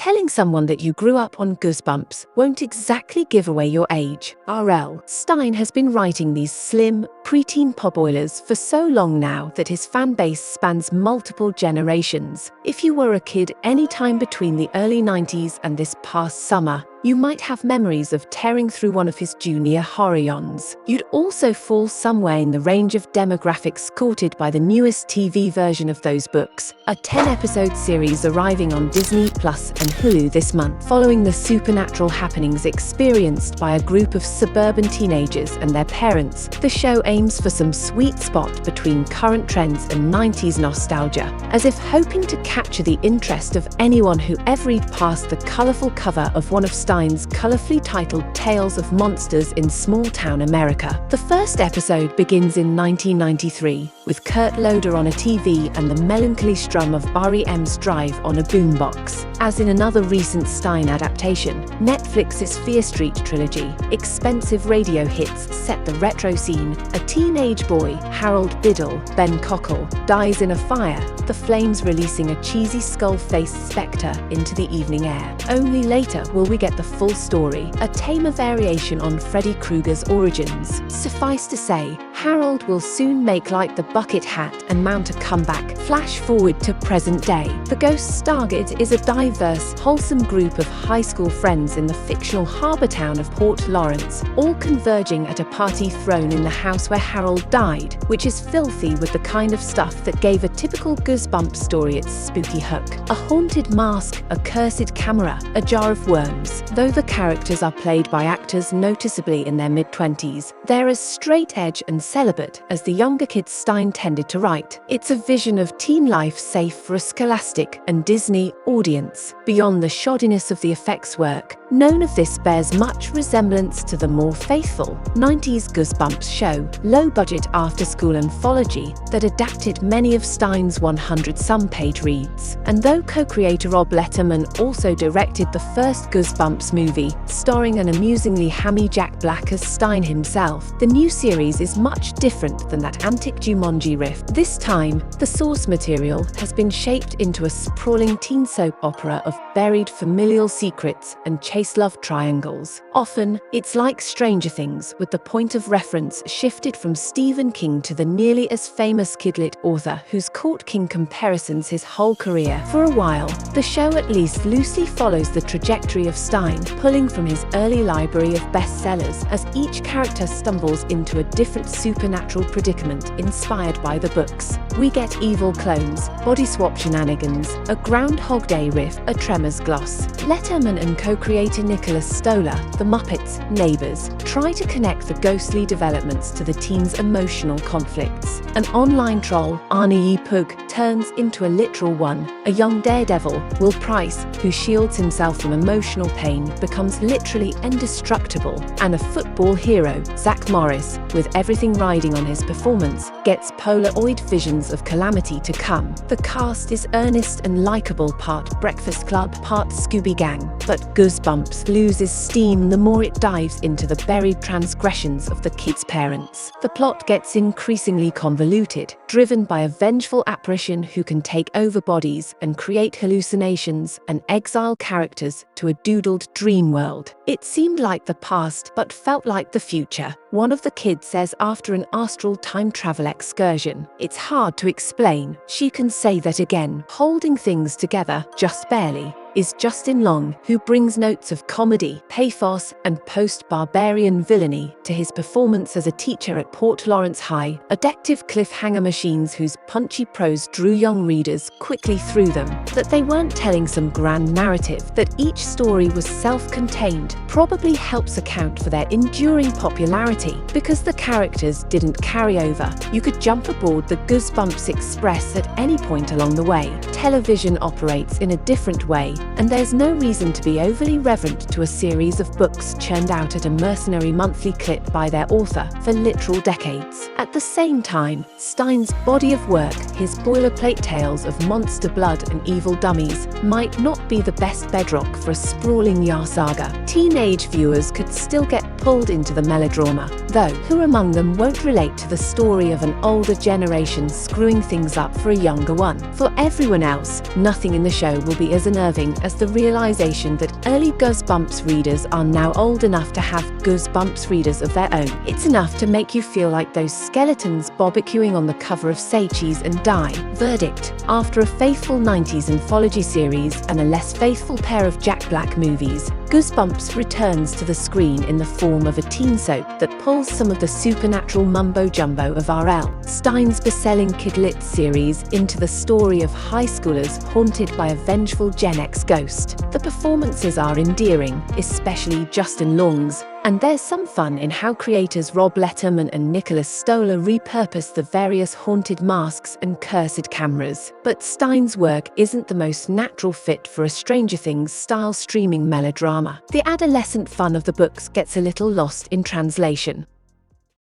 Telling someone that you grew up on Goosebumps won't exactly give away your age. R.L. Stine has been writing these slim, preteen potboilers for so long now that his fan base spans multiple generations. If you were a kid anytime between the early 90s and this past summer, you might have memories of tearing through one of his junior horror-yons. You'd also fall somewhere in the range of demographics courted by the newest TV version of those books, a 10-episode series arriving on Disney Plus and Hulu this month. Following the supernatural happenings experienced by a group of suburban teenagers and their parents, the show aims for some sweet spot between current trends and 90s nostalgia, as if hoping to capture the interest of anyone who ever read past the colorful cover of one of Stine's colorfully titled Tales of Monsters in Small-Town America. The first episode begins in 1993, with Kurt Loder on a TV and the melancholy strum of R.E.M's Drive on a boombox. As in another recent Stine adaptation, Netflix's Fear Street trilogy, expensive radio hits set the retro scene. A teenage boy, Harold Biddle, Ben Cockle, dies in a fire, the flames releasing a cheesy skull-faced spectre into the evening air. Only later will we get the full story, a tamer variation on Freddy Krueger's origins. Suffice to say, Harold will soon make like the bucket hat and mount a comeback. Flash forward to present day. The Ghosts Target is a diverse, wholesome group of high school friends in the fictional harbor town of Port Lawrence, all converging at a party thrown in the house where Harold died, which is filthy with the kind of stuff that gave a typical Goosebumps story its spooky hook. A haunted mask, a cursed camera, a jar of worms. Though the characters are played by actors noticeably in their mid-20s, they're as straight-edge and celibate as the younger kids Stine tended to write. It's a vision of teen life safe for a scholastic and Disney audience. Beyond the shoddiness of the effects work, none of this bears much resemblance to the more faithful 90s Goosebumps show, low-budget after-school anthology that adapted many of Stine's 100-some-page reads. And though co-creator Rob Letterman also directed the first Goosebumps movie, starring an amusingly hammy Jack Black as Stine himself, the new series is much different than that antic Jumanji riff. This time, the source material has been shaped into a sprawling teen soap opera of buried familial secrets and chase love triangles. Often, it's like Stranger Things, with the point of reference shifted from Stephen King to the nearly as famous kidlit author who's caught King comparisons his whole career. For a while, the show at least loosely follows the trajectory of Stine, pulling from his early library of bestsellers as each character stumbles into a different supernatural predicament inspired by the books. We get evil clones, body swap shenanigans, a Groundhog Day riff, a Tremors gloss. Letterman and co-creator Nicholas Stoller, the Muppets' neighbors, try to connect the ghostly developments to the teens' emotional conflicts. An online troll, Arnie E. Pug, turns into a literal one. A young daredevil, Will Price, who shields himself from emotional pain, becomes literally indestructible. And a football hero, Zach Morris, with everything riding on his performance, gets Polaroid visions of calamity to come. The cast is earnest and likable, part Breakfast Club, part Scooby Gang, but Goosebumps loses steam the more it dives into the buried transgressions of the kids' parents. The plot gets increasingly convoluted, driven by a vengeful apparition who can take over bodies and create hallucinations and exile characters to a doodled dream world. It seemed like the past, but felt like the future, one of the kids says after an astral time travel excursion. It's hard to explain. She can say that again. Holding things together, just barely, is Justin Long, who brings notes of comedy, pathos, and post-barbarian villainy to his performance as a teacher at Port Lawrence High, addictive cliffhanger machines whose punchy prose drew young readers quickly through them. That they weren't telling some grand narrative, that each story was self-contained, probably helps account for their enduring popularity. Because the characters didn't carry over, you could jump aboard the Goosebumps Express at any point along the way. Television operates in a different way, and there's no reason to be overly reverent to a series of books churned out at a mercenary monthly clip by their author for literal decades. At the same time, Stine's body of work, his boilerplate tales of monster blood and evil dummies, might not be the best bedrock for a sprawling Yar saga. Teenage viewers could still get pulled into the melodrama, though, who among them won't relate to the story of an older generation screwing things up for a younger one? For everyone else, nothing in the show will be as unnerving as the realization that early Goosebumps readers are now old enough to have Goosebumps readers of their own. It's enough to make you feel like those skeletons barbecuing on the cover of Say Cheese and Die. Verdict: after a faithful 90s anthology series and a less faithful pair of Jack Black movies, Goosebumps returns to the screen in the form of a teen soap that pulls some of the supernatural mumbo-jumbo of R.L. Stine's best-selling kid-lit series into the story of high schoolers haunted by a vengeful Gen X ghost. The performances are endearing, especially Justin Long's, and there's some fun in how creators Rob Letterman and Nicholas Stoller repurpose the various haunted masks and cursed cameras. But Stine's work isn't the most natural fit for a Stranger Things-style streaming melodrama. The adolescent fun of the books gets a little lost in translation.